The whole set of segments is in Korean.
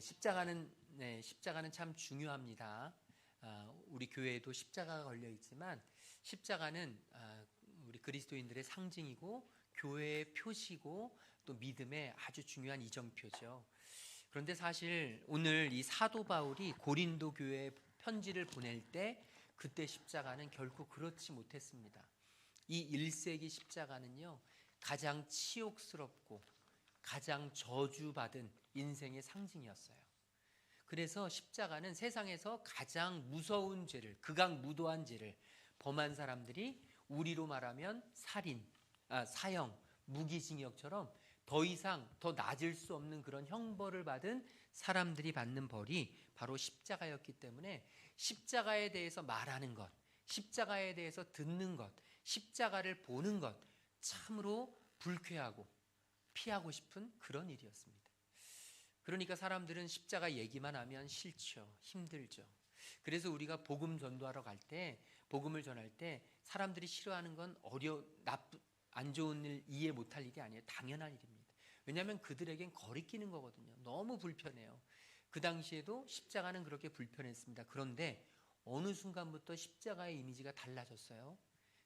십자가는 참 중요합니다. 우리 교회에도 십자가가 걸려 있지만 십자가는 우리 그리스도인들의 상징이고 교회의 표시고 또 믿음의 아주 중요한 이정표죠. 그런데 사실 오늘 이 사도 바울이 고린도 교회에 편지를 보낼 때 그때 십자가는 결코 그렇지 못했습니다. 이 1세기 십자가는요, 가장 치욕스럽고 가장 저주받은 인생의 상징이었어요. 그래서 십자가는 세상에서 가장 무서운 죄를, 극악무도한 죄를 범한 사람들이 우리로 말하면 살인, 사형, 무기징역처럼 더 이상 더 낮을 수 없는 그런 형벌을 받은 사람들이 받는 벌이 바로 십자가였기 때문에 십자가에 대해서 말하는 것, 십자가에 대해서 듣는 것, 십자가를 보는 것 참으로 불쾌하고 피하고 싶은 그런 일이었습니다. 그러니까 사람들은 십자가 얘기만 하면 싫죠. 힘들죠. 그래서 우리가 복음 전도하러 갈 때, 복음을 전할 때 사람들이 싫어하는 건 안 좋은 일, 이해 못할 일이 아니에요. 당연한 일입니다. 왜냐하면 그들에겐 거리끼는 거거든요. 너무 불편해요. 그 당시에도 십자가는 그렇게 불편했습니다. 그런데 어느 순간부터 십자가의 이미지가 달라졌어요.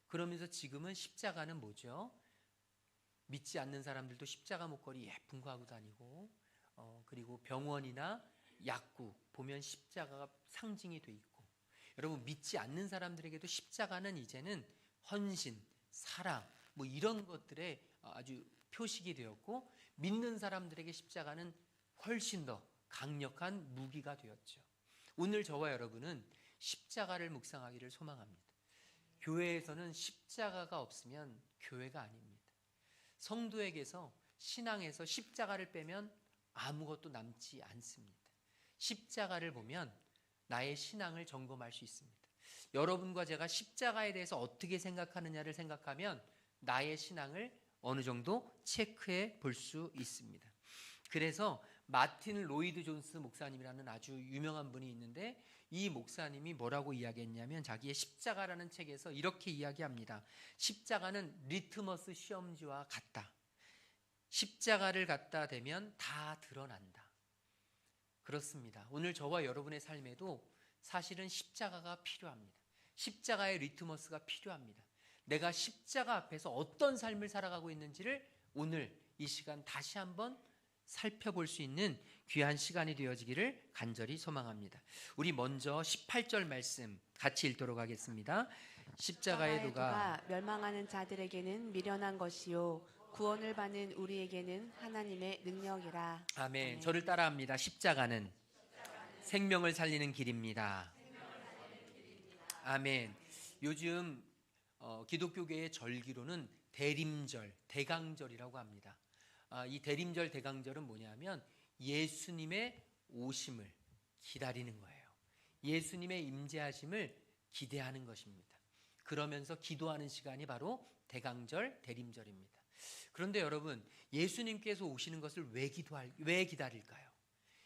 그러면서 지금은 십자가는 뭐죠? 믿지 않는 사람들도 십자가 목걸이 예쁜 거 하고 다니고, 그리고 병원이나 약국 보면 십자가가 상징이 돼 있고, 여러분 믿지 않는 사람들에게도 십자가는 이제는 헌신, 사랑 뭐 이런 것들의 아주 표식이 되었고, 믿는 사람들에게 십자가는 훨씬 더 강력한 무기가 되었죠. 오늘 저와 여러분은 십자가를 묵상하기를 소망합니다. 교회에서는 십자가가 없으면 교회가 아닙니다. 성도에게서, 신앙에서 십자가를 빼면 아무것도 남지 않습니다. 십자가를 보면 나의 신앙을 점검할 수 있습니다. 여러분과 제가 십자가에 대해서 어떻게 생각하느냐를 생각하면 나의 신앙을 어느 정도 체크해 볼 수 있습니다. 그래서 마틴 로이드 존스 목사님이라는 아주 유명한 분이 있는데, 이 목사님이 뭐라고 이야기했냐면 자기의 십자가라는 책에서 이렇게 이야기합니다. 십자가는 리트머스 시험지와 같다. 십자가를 갖다 대면 다 드러난다. 그렇습니다. 오늘 저와 여러분의 삶에도 사실은 십자가가 필요합니다. 십자가의 리트머스가 필요합니다. 내가 십자가 앞에서 어떤 삶을 살아가고 있는지를 오늘 이 시간 다시 한번 살펴볼 수 있는 귀한 시간이 되어지기를 간절히 소망합니다. 우리 먼저 18절 말씀 같이 읽도록 하겠습니다. 십자가의 도가 멸망하는 자들에게는 미련한 것이요 구원을 받는 우리에게는 하나님의 능력이라. 아멘. 저를 따라합니다. 십자가는 생명을 살리는 길입니다. 아멘. 요즘 기독교계의 절기로는 대림절, 대강절이라고 합니다. 이 대림절, 대강절은 뭐냐면 예수님의 오심을 기다리는 거예요. 예수님의 임재하심을 기대하는 것입니다. 그러면서 기도하는 시간이 바로 대강절, 대림절입니다. 그런데 여러분, 예수님께서 오시는 것을 왜 기다릴까요?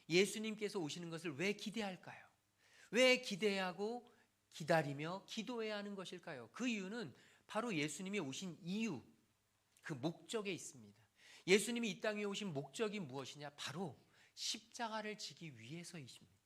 예수님께서 오시는 것을 왜 기대할까요? 왜 기대하고 기다리며 기도해야 하는 것일까요? 그 이유는 바로 예수님이 오신 이유, 그 목적에 있습니다. 예수님이 이 땅에 오신 목적이 무엇이냐? 바로 십자가를 지기 위해서이십니다.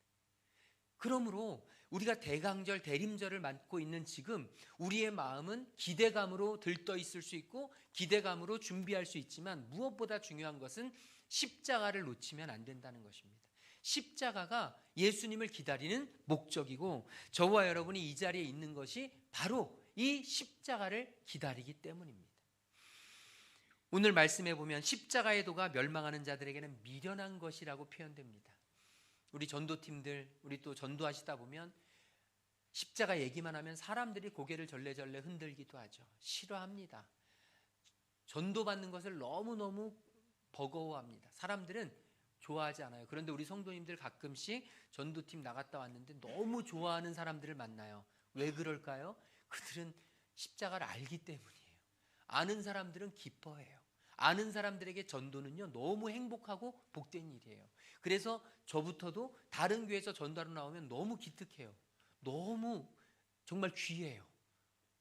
그러므로 우리가 대강절, 대림절을 맞고 있는 지금 우리의 마음은 기대감으로 들떠 있을 수 있고 기대감으로 준비할 수 있지만, 무엇보다 중요한 것은 십자가를 놓치면 안 된다는 것입니다. 십자가가 예수님을 기다리는 목적이고, 저와 여러분이 이 자리에 있는 것이 바로 이 십자가를 기다리기 때문입니다. 오늘 말씀해 보면 십자가의 도가 멸망하는 자들에게는 미련한 것이라고 표현됩니다. 우리 전도팀들, 우리 또 전도하시다 보면 십자가 얘기만 하면 사람들이 고개를 절레절레 흔들기도 하죠. 싫어합니다. 전도받는 것을 너무너무 버거워합니다. 사람들은 좋아하지 않아요. 그런데 우리 성도님들 가끔씩 전도팀 나갔다 왔는데 너무 좋아하는 사람들을 만나요. 왜 그럴까요? 그들은 십자가를 알기 때문이에요. 아는 사람들은 기뻐해요. 아는 사람들에게 전도는요, 너무 행복하고 복된 일이에요. 그래서 저부터도 다른 교회에서 전도하러 나오면 너무 기특해요. 너무 정말 귀해요.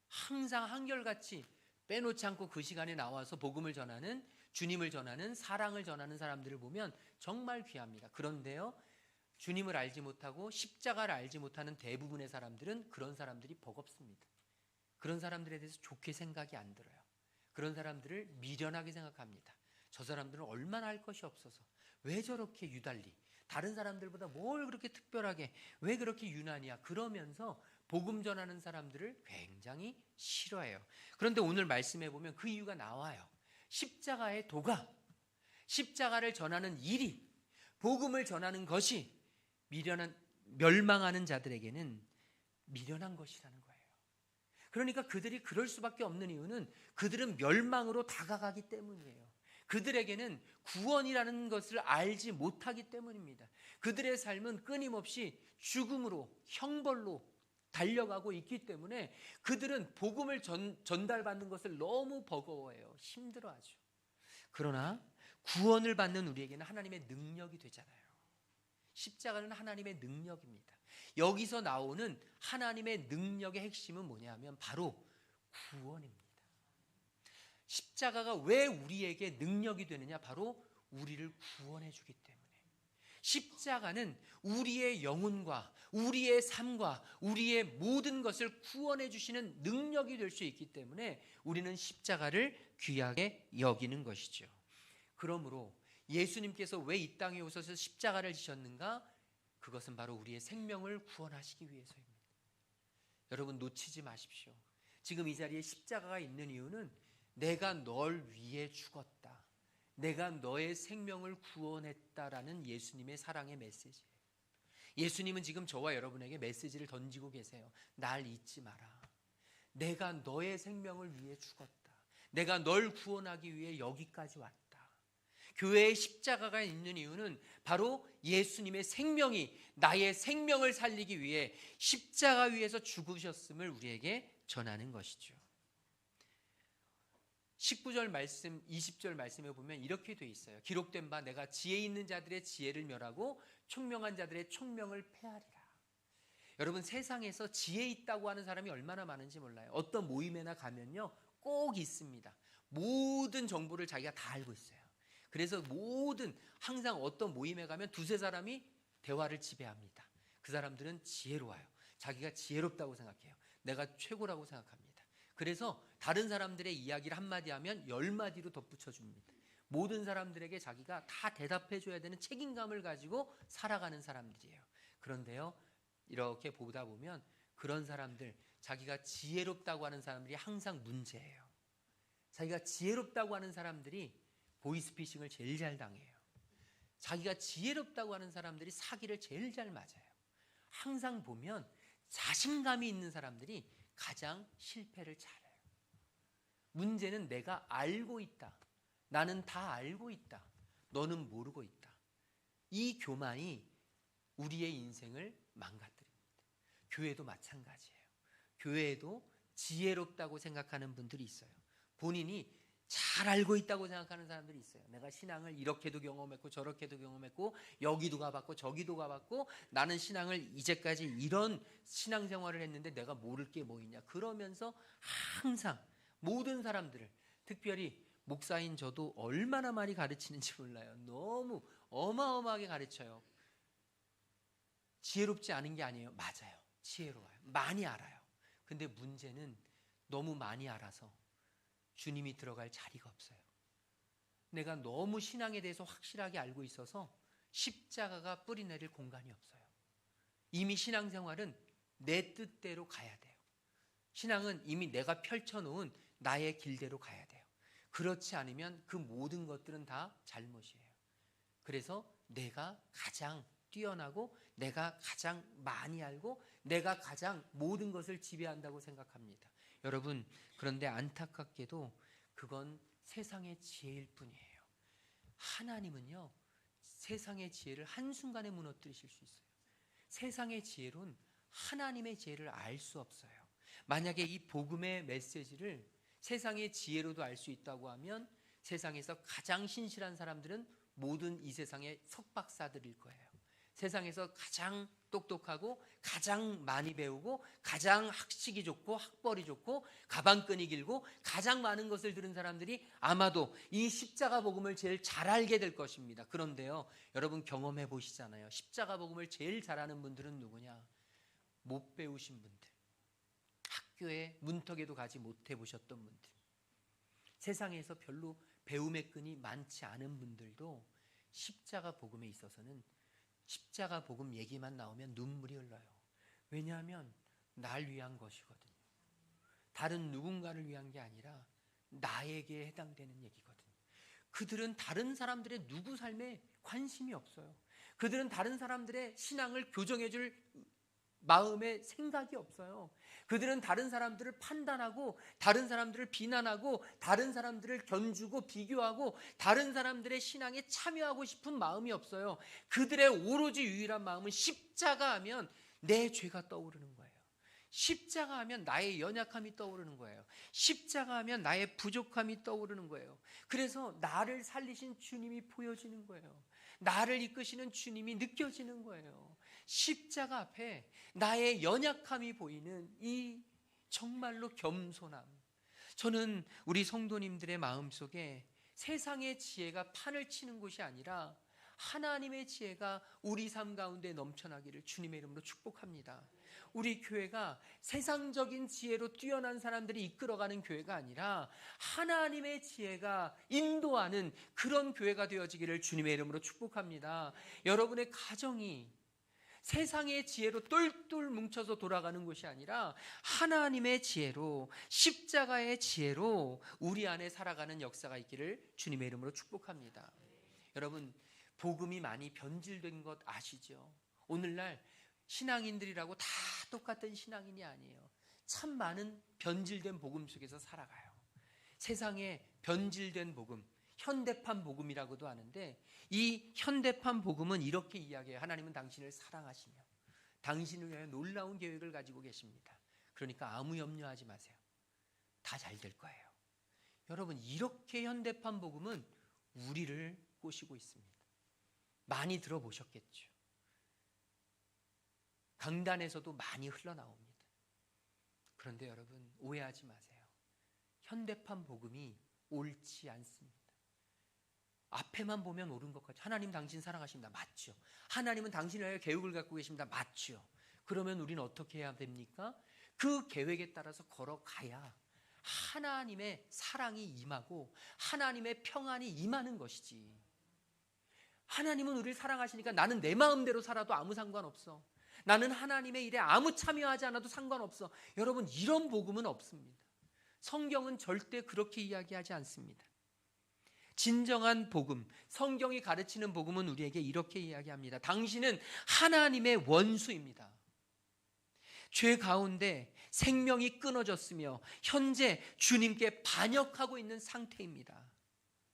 항상 한결같이 빼놓지 않고 그 시간에 나와서 복음을 전하는, 주님을 전하는, 사랑을 전하는 사람들을 보면 정말 귀합니다. 그런데요, 주님을 알지 못하고 십자가를 알지 못하는 대부분의 사람들은 그런 사람들이 버겁습니다. 그런 사람들에 대해서 좋게 생각이 안 들어요. 그런 사람들을 미련하게 생각합니다. 저 사람들은 얼마나 할 것이 없어서 왜 저렇게 유달리 다른 사람들보다 뭘 그렇게 특별하게 왜 그렇게 유난이야 그러면서 복음 전하는 사람들을 굉장히 싫어해요. 그런데 오늘 말씀해 보면 그 이유가 나와요. 십자가의 도가, 십자가를 전하는 일이, 복음을 전하는 것이 멸망하는 자들에게는 미련한 것이라는 거예요. 그러니까 그들이 그럴 수밖에 없는 이유는 그들은 멸망으로 다가가기 때문이에요. 그들에게는 구원이라는 것을 알지 못하기 때문입니다. 그들의 삶은 끊임없이 죽음으로, 형벌로 달려가고 있기 때문에 그들은 복음을 전달받는 것을 너무 버거워해요. 힘들어하죠. 그러나 구원을 받는 우리에게는 하나님의 능력이 되잖아요. 십자가는 하나님의 능력입니다. 여기서 나오는 하나님의 능력의 핵심은 뭐냐면 바로 구원입니다. 십자가가 왜 우리에게 능력이 되느냐? 바로 우리를 구원해 주기 때문에. 십자가는 우리의 영혼과 우리의 삶과 우리의 모든 것을 구원해 주시는 능력이 될 수 있기 때문에 우리는 십자가를 귀하게 여기는 것이죠. 그러므로 예수님께서 왜 이 땅에 오셔서 십자가를 지셨는가? 그것은 바로 우리의 생명을 구원하시기 위해서입니다. 여러분 놓치지 마십시오. 지금 이 자리에 십자가가 있는 이유는 내가 널 위해 죽었다. 내가 너의 생명을 구원했다라는 예수님의 사랑의 메시지예요. 예수님은 지금 저와 여러분에게 메시지를 던지고 계세요. 날 잊지 마라. 내가 너의 생명을 위해 죽었다. 내가 널 구원하기 위해 여기까지 왔다. 교회에 십자가가 있는 이유는 바로 예수님의 생명이 나의 생명을 살리기 위해 십자가 위에서 죽으셨음을 우리에게 전하는 것이죠. 19절 말씀, 20절 말씀에 보면 이렇게 돼 있어요. 기록된 바 내가 지혜 있는 자들의 지혜를 멸하고 총명한 자들의 총명을 폐하리라. 여러분 세상에서 지혜 있다고 하는 사람이 얼마나 많은지 몰라요. 어떤 모임에나 가면요 꼭 있습니다. 모든 정보를 자기가 다 알고 있어요. 그래서 항상 어떤 모임에 가면 두세 사람이 대화를 지배합니다. 그 사람들은 지혜로워요. 자기가 지혜롭다고 생각해요. 내가 최고라고 생각합니다. 그래서 다른 사람들의 이야기를 한마디 하면 10마디로 덧붙여줍니다. 모든 사람들에게 자기가 다 대답해줘야 되는 책임감을 가지고 살아가는 사람들이에요. 그런데요, 이렇게 보다 보면 그런 사람들, 자기가 지혜롭다고 하는 사람들이 항상 문제예요. 자기가 지혜롭다고 하는 사람들이 보이스피싱을 제일 잘 당해요. 자기가 지혜롭다고 하는 사람들이 사기를 제일 잘 맞아요. 항상 보면 자신감이 있는 사람들이 가장 실패를 잘해요. 문제는 내가 알고 있다. 나는 다 알고 있다. 너는 모르고 있다. 이 교만이 우리의 인생을 망가뜨립니다. 교회도 마찬가지예요. 교회에도 지혜롭다고 생각하는 분들이 있어요. 본인이 잘 알고 있다고 생각하는 사람들이 있어요. 내가 신앙을 이렇게도 경험했고 저렇게도 경험했고 여기도 가봤고 저기도 가봤고 나는 신앙을 이제까지 이런 신앙생활을 했는데 내가 모를 게 뭐 있냐. 그러면서 항상 모든 사람들을, 특별히 목사인 저도 얼마나 많이 가르치는지 몰라요. 너무 어마어마하게 가르쳐요. 지혜롭지 않은 게 아니에요. 맞아요. 지혜로워요. 많이 알아요. 근데 문제는 너무 많이 알아서 주님이 들어갈 자리가 없어요. 내가 너무 신앙에 대해서 확실하게 알고 있어서 십자가가 뿌리내릴 공간이 없어요. 이미 신앙생활은 내 뜻대로 가야 돼요. 신앙은 이미 내가 펼쳐놓은 나의 길대로 가야 돼요. 그렇지 않으면 그 모든 것들은 다 잘못이에요. 그래서 내가 가장 뛰어나고 내가 가장 많이 알고 내가 가장 모든 것을 지배한다고 생각합니다. 여러분, 그런데 안타깝게도 그건 세상의 지혜일 뿐이에요. 하나님은요, 세상의 지혜를 한순간에 무너뜨리실 수 있어요. 세상의 지혜로는 하나님의 지혜를 알 수 없어요. 만약에 이 복음의 메시지를 세상의 지혜로도 알 수 있다고 하면 세상에서 가장 신실한 사람들은 모든 이 세상의 석박사들일 거예요. 세상에서 가장 똑똑하고 가장 많이 배우고 가장 학식이 좋고 학벌이 좋고 가방끈이 길고 가장 많은 것을 들은 사람들이 아마도 이 십자가 복음을 제일 잘 알게 될 것입니다. 그런데요, 여러분 경험해 보시잖아요. 십자가 복음을 제일 잘하는 분들은 누구냐? 못 배우신 분들, 학교에 문턱에도 가지 못해 보셨던 분들, 세상에서 별로 배움의 끈이 많지 않은 분들도 십자가 복음에 있어서는 십자가 복음 얘기만 나오면 눈물이 흘러요. 왜냐하면 날 위한 것이거든요. 다른 누군가를 위한 게 아니라 나에게 해당되는 얘기거든요. 그들은 다른 사람들의 누구 삶에 관심이 없어요. 그들은 다른 사람들의 신앙을 교정해 줄 마음에 생각이 없어요. 그들은 다른 사람들을 판단하고 다른 사람들을 비난하고 다른 사람들을 견주고 비교하고 다른 사람들의 신앙에 참여하고 싶은 마음이 없어요. 그들의 오로지 유일한 마음은 십자가 하면 내 죄가 떠오르는 거예요. 십자가 하면 나의 연약함이 떠오르는 거예요. 십자가 하면 나의 부족함이 떠오르는 거예요. 그래서 나를 살리신 주님이 보여지는 거예요. 나를 이끄시는 주님이 느껴지는 거예요. 십자가 앞에 나의 연약함이 보이는 이 정말로 겸손함. 저는 우리 성도님들의 마음속에 세상의 지혜가 판을 치는 곳이 아니라 하나님의 지혜가 우리 삶 가운데 넘쳐나기를 주님의 이름으로 축복합니다. 우리 교회가 세상적인 지혜로 뛰어난 사람들이 이끌어가는 교회가 아니라 하나님의 지혜가 인도하는 그런 교회가 되어지기를 주님의 이름으로 축복합니다. 여러분의 가정이 세상의 지혜로 똘똘 뭉쳐서 돌아가는 것이 아니라 하나님의 지혜로, 십자가의 지혜로 우리 안에 살아가는 역사가 있기를 주님의 이름으로 축복합니다. 여러분, 복음이 많이 변질된 것 아시죠? 오늘날 신앙인들이라고 다 똑같은 신앙인이 아니에요. 참 많은 변질된 복음 속에서 살아가요. 세상에 변질된 복음, 현대판 복음이라고도 하는데, 이 현대판 복음은 이렇게 이야기해요. 하나님은 당신을 사랑하시며 당신을 위하여 놀라운 계획을 가지고 계십니다. 그러니까 아무 염려하지 마세요. 다 잘 될 거예요. 여러분, 이렇게 현대판 복음은 우리를 꼬시고 있습니다. 많이 들어보셨겠죠. 강단에서도 많이 흘러나옵니다. 그런데 여러분, 오해하지 마세요. 현대판 복음이 옳지 않습니다. 앞에만 보면 옳은 것 같죠. 하나님 당신 사랑하십니다. 맞죠. 하나님은 당신을 위하여 계획을 갖고 계십니다. 맞죠. 그러면 우리는 어떻게 해야 됩니까? 그 계획에 따라서 걸어가야 하나님의 사랑이 임하고 하나님의 평안이 임하는 것이지. 하나님은 우리를 사랑하시니까 나는 내 마음대로 살아도 아무 상관없어. 나는 하나님의 일에 아무 참여하지 않아도 상관없어. 여러분, 이런 복음은 없습니다. 성경은 절대 그렇게 이야기하지 않습니다. 진정한 복음, 성경이 가르치는 복음은 우리에게 이렇게 이야기합니다. 당신은 하나님의 원수입니다. 죄 가운데 생명이 끊어졌으며 현재 주님께 반역하고 있는 상태입니다.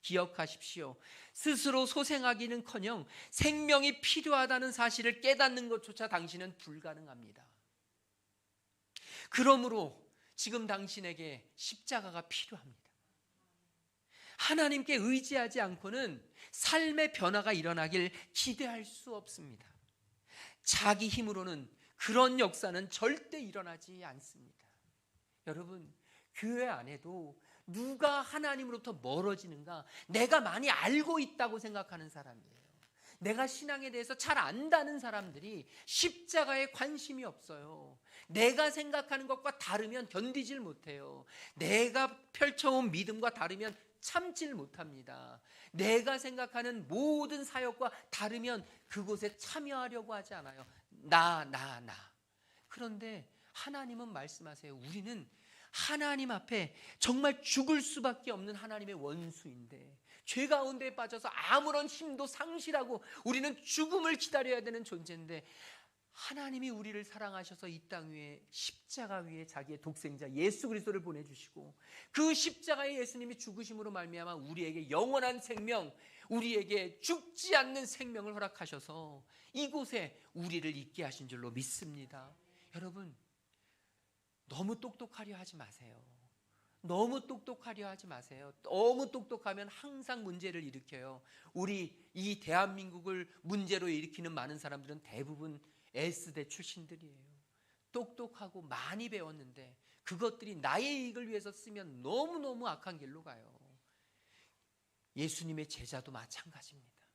기억하십시오. 스스로 소생하기는커녕 생명이 필요하다는 사실을 깨닫는 것조차 당신은 불가능합니다. 그러므로 지금 당신에게 십자가가 필요합니다. 하나님께 의지하지 않고는 삶의 변화가 일어나길 기대할 수 없습니다. 자기 힘으로는 그런 역사는 절대 일어나지 않습니다. 여러분, 교회 안에도 누가 하나님으로부터 멀어지는가? 내가 많이 알고 있다고 생각하는 사람이에요. 내가 신앙에 대해서 잘 안다는 사람들이 십자가에 관심이 없어요. 내가 생각하는 것과 다르면 견디질 못해요. 내가 펼쳐온 믿음과 다르면 참질 못합니다. 내가 생각하는 모든 사역과 다르면 그곳에 참여하려고 하지 않아요. 나. 그런데 하나님은 말씀하세요. 우리는 하나님 앞에 정말 죽을 수밖에 없는 하나님의 원수인데 죄 가운데 빠져서 아무런 힘도 상실하고 우리는 죽음을 기다려야 되는 존재인데 하나님이 우리를 사랑하셔서 이 땅 위에 십자가 위에 자기의 독생자 예수 그리스도를 보내주시고 그 십자가의 예수님이 죽으심으로 말미암아 우리에게 영원한 생명, 우리에게 죽지 않는 생명을 허락하셔서 이곳에 우리를 있게 하신 줄로 믿습니다. 여러분, 너무 똑똑하려 하지 마세요. 너무 똑똑하려 하지 마세요. 너무 똑똑하면 항상 문제를 일으켜요. 우리 이 대한민국을 문제로 일으키는 많은 사람들은 대부분 S대 출신들이에요. 똑똑하고 많이 배웠는데 그것들이 나의 이익을 위해서 쓰면 너무너무 악한 길로 가요. 예수님의 제자도 마찬가지입니다.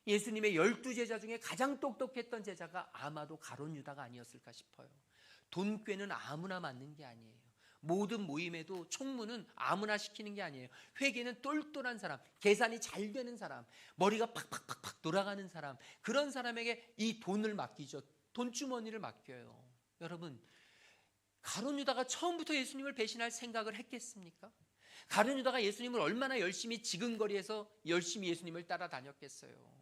예수님의 12제자 중에 가장 똑똑했던 제자가 아마도 가룟 유다가 아니었을까 싶어요. 돈꾀는 아무나 맞는 게 아니에요. 모든 모임에도 총무는 아무나 시키는 게 아니에요. 회계는 똘똘한 사람, 계산이 잘 되는 사람, 머리가 팍팍팍팍 돌아가는 사람, 그런 사람에게 이 돈을 맡기죠. 돈주머니를 맡겨요. 여러분, 가룟 유다가 처음부터 예수님을 배신할 생각을 했겠습니까? 가룟 유다가 예수님을 얼마나 열심히 지근거리에서 열심히 예수님을 따라다녔겠어요.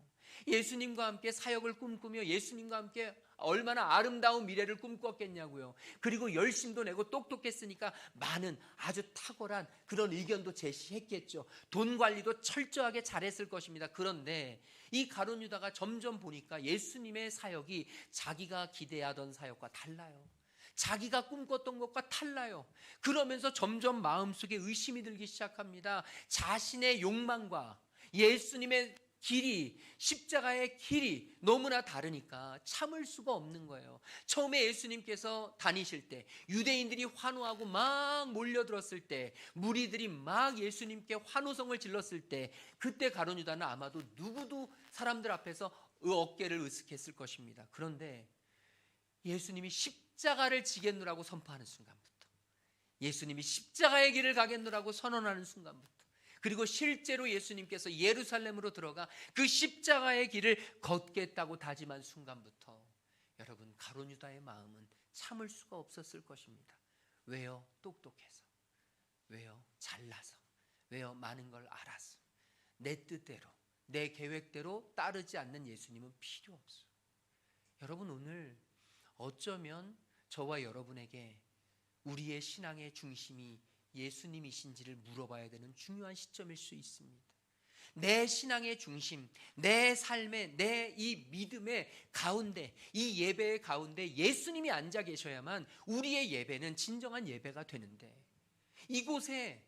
예수님과 함께 사역을 꿈꾸며 예수님과 함께 얼마나 아름다운 미래를 꿈꿨겠냐고요. 그리고 열심도 내고 똑똑했으니까 많은 아주 탁월한 그런 의견도 제시했겠죠. 돈 관리도 철저하게 잘했을 것입니다. 그런데 이 가룟 유다가 점점 보니까 예수님의 사역이 자기가 기대하던 사역과 달라요. 자기가 꿈꿨던 것과 달라요. 그러면서 점점 마음속에 의심이 들기 시작합니다. 자신의 욕망과 예수님의 길이, 십자가의 길이 너무나 다르니까 참을 수가 없는 거예요. 처음에 예수님께서 다니실 때 유대인들이 환호하고 막 몰려들었을 때, 무리들이 막 예수님께 환호성을 질렀을 때, 그때 가룟 유다는 아마도 누구도 사람들 앞에서 어깨를 으쓱했을 것입니다. 그런데 예수님이 십자가를 지겠노라고 선포하는 순간부터, 예수님이 십자가의 길을 가겠노라고 선언하는 순간부터, 그리고 실제로 예수님께서 예루살렘으로 들어가 그 십자가의 길을 걷겠다고 다짐한 순간부터 여러분, 가룟 유다의 마음은 참을 수가 없었을 것입니다. 왜요? 똑똑해서, 왜요? 잘나서, 왜요? 많은 걸 알아서. 내 뜻대로, 내 계획대로 따르지 않는 예수님은 필요 없어요. 여러분, 오늘 어쩌면 저와 여러분에게 우리의 신앙의 중심이 예수님이신지를 물어봐야 되는 중요한 시점일 수 있습니다. 내 신앙의 중심, 내 삶의, 내 이 믿음의 가운데, 이 예배의 가운데 예수님이 앉아 계셔야만 우리의 예배는 진정한 예배가 되는데, 이곳에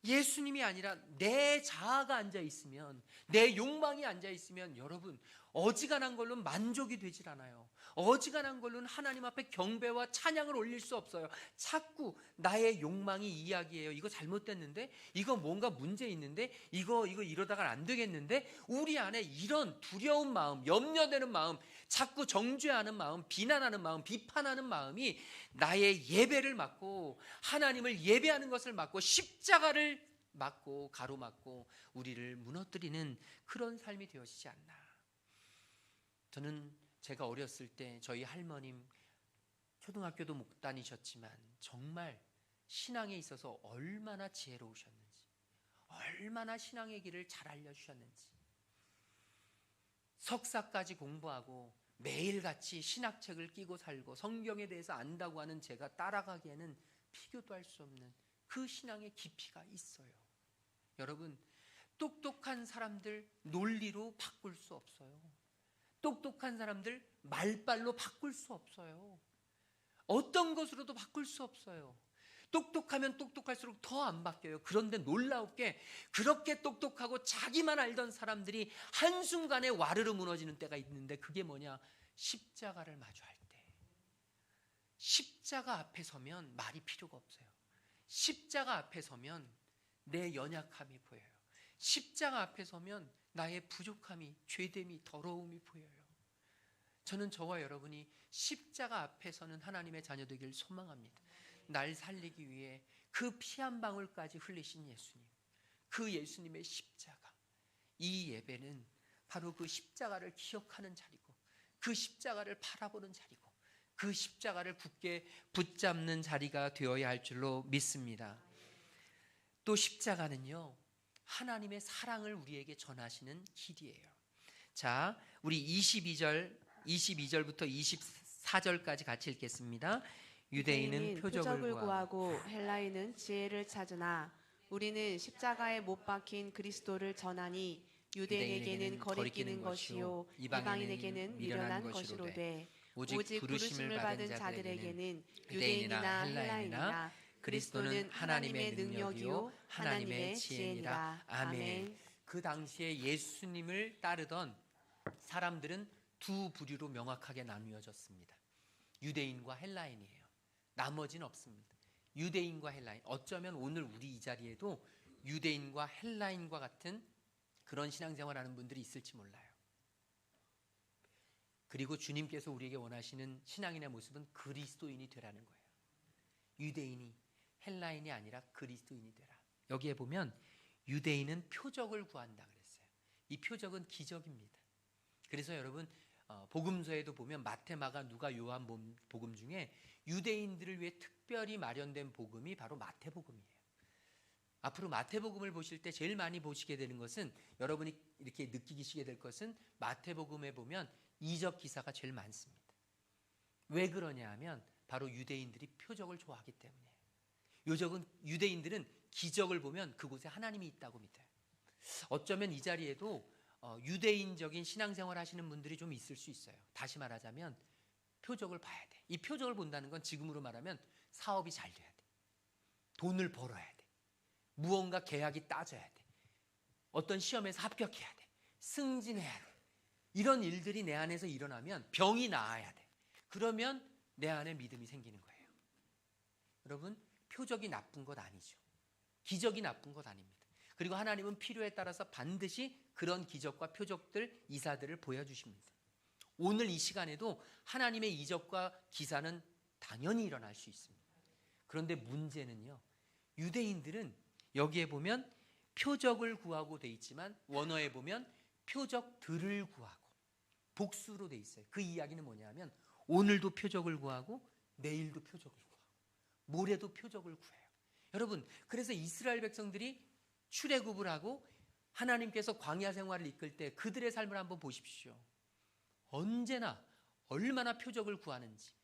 예수님이 아니라 내 자아가 앉아 있으면, 내 욕망이 앉아 있으면 여러분, 어지간한 걸로는 만족이 되질 않아요. 어지간한 걸로는 하나님 앞에 경배와 찬양을 올릴 수 없어요. 자꾸 나의 욕망이 이야기해요. 이거 잘못됐는데, 이거 뭔가 문제 있는데, 이거 이러다가 안 되겠는데, 우리 안에 이런 두려운 마음, 염려되는 마음, 자꾸 정죄하는 마음, 비난하는 마음, 비판하는 마음이 나의 예배를 막고, 하나님을 예배하는 것을 막고, 십자가를 막고 가로막고 우리를 무너뜨리는 그런 삶이 되어지지 않나. 저는 제가 어렸을 때 저희 할머님 초등학교도 못 다니셨지만 정말 신앙에 있어서 얼마나 지혜로우셨는지, 얼마나 신앙의 길을 잘 알려주셨는지, 석사까지 공부하고 매일같이 신학책을 끼고 살고 성경에 대해서 안다고 하는 제가 따라가기에는 비교도 할 수 없는 그 신앙의 깊이가 있어요. 여러분, 똑똑한 사람들 논리로 바꿀 수 없어요. 똑똑한 사람들 말빨로 바꿀 수 없어요. 어떤 것으로도 바꿀 수 없어요. 똑똑하면 똑똑할수록 더 안 바뀌어요. 그런데 놀라웠게 그렇게 똑똑하고 자기만 알던 사람들이 한순간에 와르르 무너지는 때가 있는데, 그게 뭐냐? 십자가를 마주할 때. 십자가 앞에 서면 말이 필요가 없어요. 십자가 앞에 서면 내 연약함이 보여요. 십자가 앞에 서면 나의 부족함이, 죄됨이, 더러움이 보여요. 저는 저와 여러분이 십자가 앞에 서는 하나님의 자녀 되길 소망합니다. 날 살리기 위해 그 피 한 방울까지 흘리신 예수님, 그 예수님의 십자가, 이 예배는 바로 그 십자가를 기억하는 자리고, 그 십자가를 바라보는 자리고, 그 십자가를 굳게 붙잡는 자리가 되어야 할 줄로 믿습니다. 또 십자가는요, 하나님의 사랑을 우리에게 전하시는 길이에요. 자, 우리 22절부터 24절까지 같이 읽겠습니다. 유대인은 표적을 구하고 헬라인은 지혜를 찾으나 우리는 십자가에 못 박힌 그리스도를 전하니 유대인에게는 거리끼는 것이요 이방인에게는 미련한 것이로되 오직 부르심을 받은 자들에게는 유대인이나 헬라인이나 그리스도는 하나님의 능력이요 하나님의 지혜니라. 아멘. 그 당시에 예수님을 따르던 사람들은 두 부류로 명확하게 나누어졌습니다. 유대인과 헬라인이에요. 나머지는 없습니다. 유대인과 헬라인. 어쩌면 오늘 우리 이 자리에도 유대인과 헬라인과 같은 그런 신앙생활하는 분들이 있을지 몰라요. 그리고 주님께서 우리에게 원하시는 신앙인의 모습은 그리스도인이 되라는 거예요. 유대인이 헬라인이 아니라 그리스도인이 되라. 여기에 보면 유대인은 표적을 구한다 그랬어요. 이 표적은 기적입니다. 그래서 여러분 복음서에도 보면 마태, 마가, 누가, 요한 복음 중에 유대인들을 위해 특별히 마련된 복음이 바로 마태복음이에요. 앞으로 마태복음을 보실 때 제일 많이 보시게 되는 것은, 여러분이 이렇게 느끼시게 될 것은, 마태복음에 보면 이적 기사가 제일 많습니다. 왜 그러냐 하면 바로 유대인들이 표적을 좋아하기 때문이에요. 유대인들은 기적을 보면 그곳에 하나님이 있다고 믿어요. 어쩌면 이 자리에도 유대인적인 신앙생활 하시는 분들이 좀 있을 수 있어요. 다시 말하자면 표적을 봐야 돼. 이 표적을 본다는 건 지금으로 말하면 사업이 잘 돼야 돼. 돈을 벌어야 돼. 무언가 계약이 따져야 돼. 어떤 시험에서 합격해야 돼. 승진해야 돼. 이런 일들이 내 안에서 일어나면 병이 나아야 돼. 그러면 내 안에 믿음이 생기는 거예요. 여러분, 표적이 나쁜 것 아니죠. 기적이 나쁜 것 아닙니다. 그리고 하나님은 필요에 따라서 반드시 그런 기적과 표적들, 이사들을 보여주십니다. 오늘 이 시간에도 하나님의 이적과 기사는 당연히 일어날 수 있습니다. 그런데 문제는요, 유대인들은 여기에 보면 표적을 구하고 돼 있지만 원어에 보면 표적들을 구하고, 복수로 돼 있어요. 그 이야기는 뭐냐면 오늘도 표적을 구하고 내일도 표적을 구하고 모레도 표적을 구해요. 여러분, 그래서 이스라엘 백성들이 출애굽을 하고 하나님께서 광야 생활을 이끌 때 그들의 삶을 한번 보십시오. 언제나 얼마나 표적을 구하는지.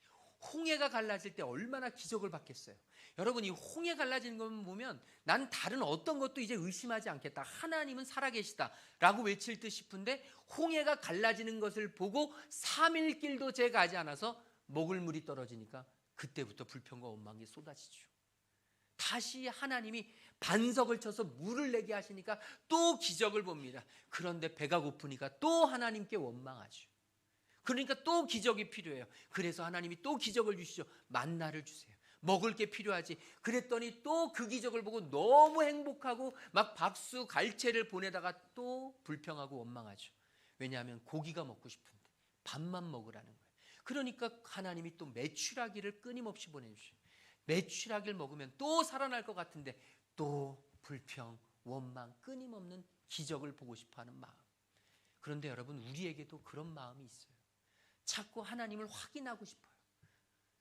홍해가 갈라질 때 얼마나 기적을 받겠어요. 여러분, 이 홍해 갈라지는 것만 보면 난 다른 어떤 것도 이제 의심하지 않겠다. 하나님은 살아계시다 라고 외칠 듯 싶은데, 홍해가 갈라지는 것을 보고 3일 길도 재 가지 않아서 먹을 물이 떨어지니까 그때부터 불평과 원망이 쏟아지죠. 다시 하나님이 반석을 쳐서 물을 내게 하시니까 또 기적을 봅니다. 그런데 배가 고프니까 또 하나님께 원망하죠. 그러니까 또 기적이 필요해요. 그래서 하나님이 또 기적을 주시죠. 만나를 주세요. 먹을 게 필요하지. 그랬더니 또 그 기적을 보고 너무 행복하고 막 박수 갈채를 보내다가 또 불평하고 원망하죠. 왜냐하면 고기가 먹고 싶은데 밥만 먹으라는 거예요. 그러니까 하나님이 또 메추라기를 끊임없이 보내주셔요. 메추라기를 먹으면 또 살아날 것 같은데 또 불평, 원망, 끊임없는 기적을 보고 싶어하는 마음. 그런데 여러분, 우리에게도 그런 마음이 있어요. 자꾸 하나님을 확인하고 싶어요.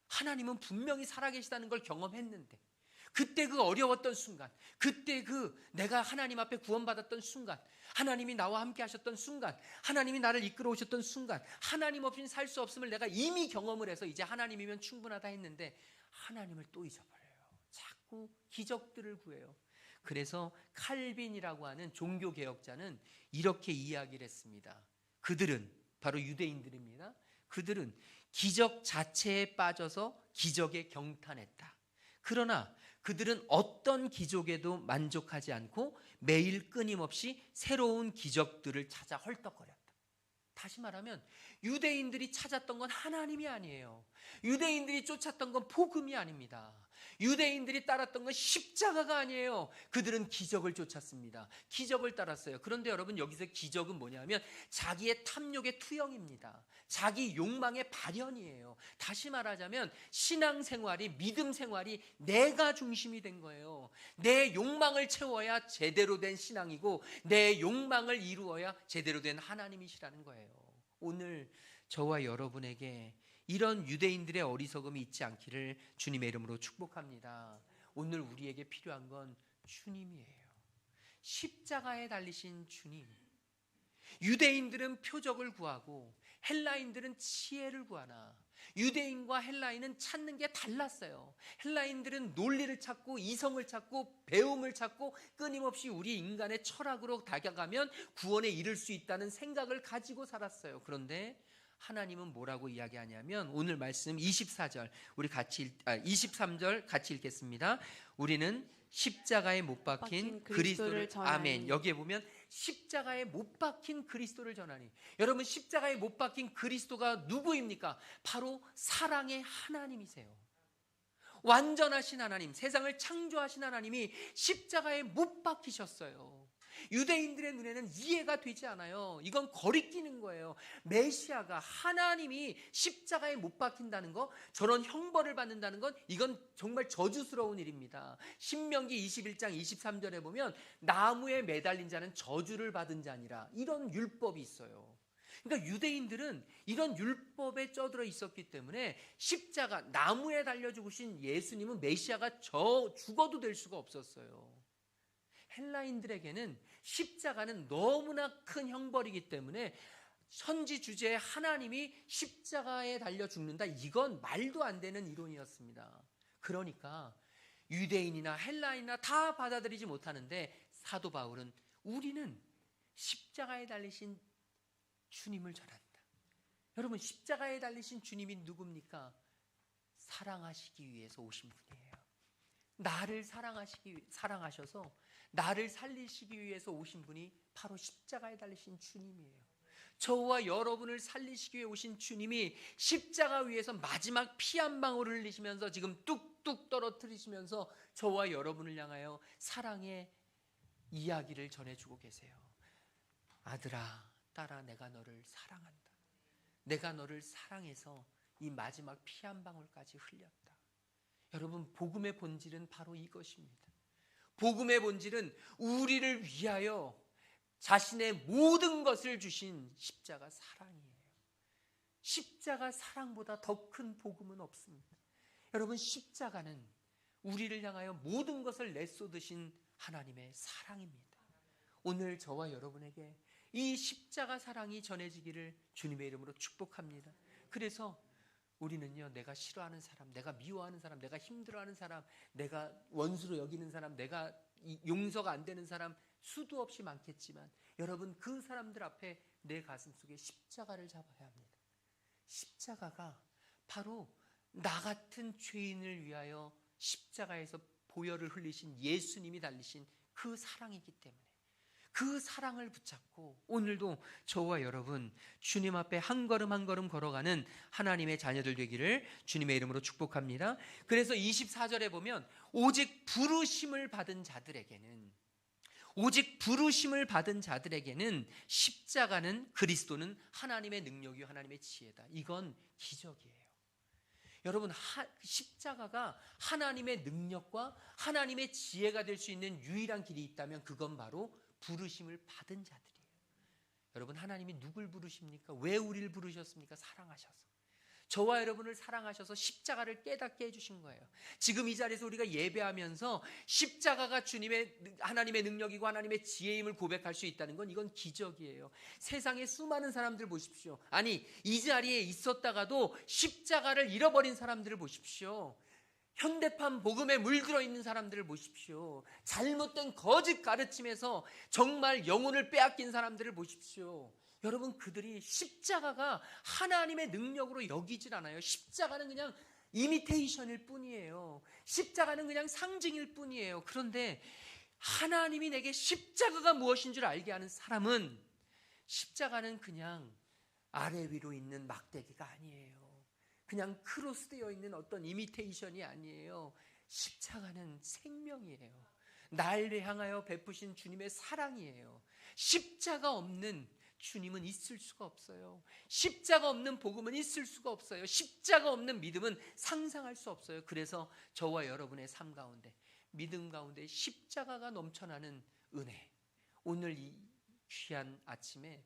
하나님은 분명히 살아계시다는 걸 경험했는데, 그때 그 어려웠던 순간, 그때 그 내가 하나님 앞에 구원받았던 순간, 하나님이 나와 함께 하셨던 순간, 하나님이 나를 이끌어 오셨던 순간, 하나님 없이는 살 수 없음을 내가 이미 경험을 해서 이제 하나님이면 충분하다 했는데 하나님을 또 잊어버려요. 자꾸 기적들을 구해요. 그래서 칼빈이라고 하는 종교개혁자는 이렇게 이야기를 했습니다. 그들은, 바로 유대인들입니다. 그들은 기적 자체에 빠져서 기적에 경탄했다. 그러나 그들은 어떤 기적에도 만족하지 않고 매일 끊임없이 새로운 기적들을 찾아 헐떡거렸다. 다시 말하면 유대인들이 찾았던 건 하나님이 아니에요. 유대인들이 쫓았던 건 복음이 아닙니다. 유대인들이 따랐던 건 십자가가 아니에요. 그들은 기적을 쫓았습니다. 기적을 따랐어요. 그런데 여러분, 여기서 기적은 뭐냐면 자기의 탐욕의 투영입니다. 자기 욕망의 발현이에요. 다시 말하자면 신앙생활이, 믿음 생활이 내가 중심이 된 거예요. 내 욕망을 채워야 제대로 된 신앙이고 내 욕망을 이루어야 제대로 된 하나님이시라는 거예요. 오늘 저와 여러분에게 이런 유대인들의 어리석음이 있지 않기를 주님의 이름으로 축복합니다. 오늘 우리에게 필요한 건 주님이에요. 십자가에 달리신 주님. 유대인들은 표적을 구하고 헬라인들은 지혜를 구하나 유대인과 헬라인은 찾는 게 달랐어요. 헬라인들은 논리를 찾고 이성을 찾고 배움을 찾고 끊임없이 우리 인간의 철학으로 다가가면 구원에 이를 수 있다는 생각을 가지고 살았어요. 그런데 하나님은 뭐라고 이야기하냐면 오늘 말씀 24절 23절 같이 읽겠습니다. 우리는 십자가에 못 박힌 그리스도를 아멘. 여기에 보면 십자가에 못 박힌 그리스도를 전하니, 여러분 십자가에 못 박힌 그리스도가 누구입니까? 바로 사랑의 하나님이세요. 완전하신 하나님, 세상을 창조하신 하나님이 십자가에 못 박히셨어요. 유대인들의 눈에는 이해가 되지 않아요. 이건 거리끼는 거예요. 메시아가, 하나님이 십자가에 못 박힌다는 거, 저런 형벌을 받는다는 건 이건 정말 저주스러운 일입니다. 신명기 21장 23절에 보면 나무에 매달린 자는 저주를 받은 자니라, 이런 율법이 있어요. 그러니까 유대인들은 이런 율법에 쩌들어 있었기 때문에 십자가, 나무에 달려 죽으신 예수님은 메시아가 죽어도 될 수가 없었어요. 헬라인들에게는 십자가는 너무나 큰 형벌이기 때문에 선지 주제의 하나님이 십자가에 달려 죽는다, 이건 말도 안 되는 이론이었습니다. 그러니까 유대인이나 헬라인이나 다 받아들이지 못하는데 사도 바울은 우리는 십자가에 달리신 주님을 전한다. 여러분 십자가에 달리신 주님이 누굽니까? 사랑하시기 위해서 오신 분이에요. 나를 사랑하셔서 나를 살리시기 위해서 오신 분이 바로 십자가에 달리신 주님이에요. 저와 여러분을 살리시기 위해 오신 주님이 십자가 위에서 마지막 피 한 방울 흘리시면서 지금 뚝뚝 떨어뜨리시면서 저와 여러분을 향하여 사랑의 이야기를 전해주고 계세요. 아들아, 딸아, 내가 너를 사랑한다. 내가 너를 사랑해서 이 마지막 피 한 방울까지 흘렸다. 여러분 복음의 본질은 바로 이것입니다. 복음의 본질은 우리를 위하여 자신의 모든 것을 주신 십자가 사랑이에요. 십자가 사랑보다 더 큰 복음은 없습니다. 여러분 십자가는 우리를 향하여 모든 것을 내쏟으신 하나님의 사랑입니다. 오늘 저와 여러분에게 이 십자가 사랑이 전해지기를 주님의 이름으로 축복합니다. 그래서 우리는요, 내가 싫어하는 사람, 내가 미워하는 사람, 내가 힘들어하는 사람, 내가 원수로 여기는 사람, 내가 용서가 안 되는 사람 수도 없이 많겠지만 여러분 그 사람들 앞에 내 가슴 속에 십자가를 잡아야 합니다. 십자가가 바로 나 같은 죄인을 위하여 십자가에서 보혈을 흘리신 예수님이 달리신 그 사랑이기 때문에 그 사랑을 붙잡고 오늘도 저와 여러분 주님 앞에 한 걸음 한 걸음 걸어가는 하나님의 자녀들 되기를 주님의 이름으로 축복합니다. 그래서 24절에 보면 오직 부르심을 받은 자들에게는 십자가는, 그리스도는 하나님의 능력이요 하나님의 지혜다. 이건 기적이에요. 여러분 십자가가 하나님의 능력과 하나님의 지혜가 될 수 있는 유일한 길이 있다면 그건 바로 부르심을 받은 자들이에요. 여러분 하나님이 누굴 부르십니까? 왜 우리를 부르셨습니까? 사랑하셔서. 저와 여러분을 사랑하셔서 십자가를 깨닫게 해주신 거예요. 지금 이 자리에서 우리가 예배하면서 십자가가 하나님의 능력이고 하나님의 지혜임을 고백할 수 있다는 건 이건 기적이에요. 세상에 수많은 사람들 보십시오. 아니 이 자리에 있었다가도 십자가를 잃어버린 사람들을 보십시오. 현대판 복음에 물들어 있는 사람들을 보십시오. 잘못된 거짓 가르침에서 정말 영혼을 빼앗긴 사람들을 보십시오. 여러분 그들이 십자가가 하나님의 능력으로 여기질 않아요. 십자가는 그냥 이미테이션일 뿐이에요. 십자가는 그냥 상징일 뿐이에요. 그런데 하나님이 내게 십자가가 무엇인 줄 알게 하는 사람은 십자가는 그냥 아래 위로 있는 막대기가 아니에요. 그냥 크로스되어 있는 어떤 이미테이션이 아니에요. 십자가는 생명이에요. 나를 향하여 베푸신 주님의 사랑이에요. 십자가 없는 주님은 있을 수가 없어요. 십자가 없는 복음은 있을 수가 없어요. 십자가 없는 믿음은 상상할 수 없어요. 그래서 저와 여러분의 삶 가운데, 믿음 가운데 십자가가 넘쳐나는 은혜, 오늘 이 귀한 아침에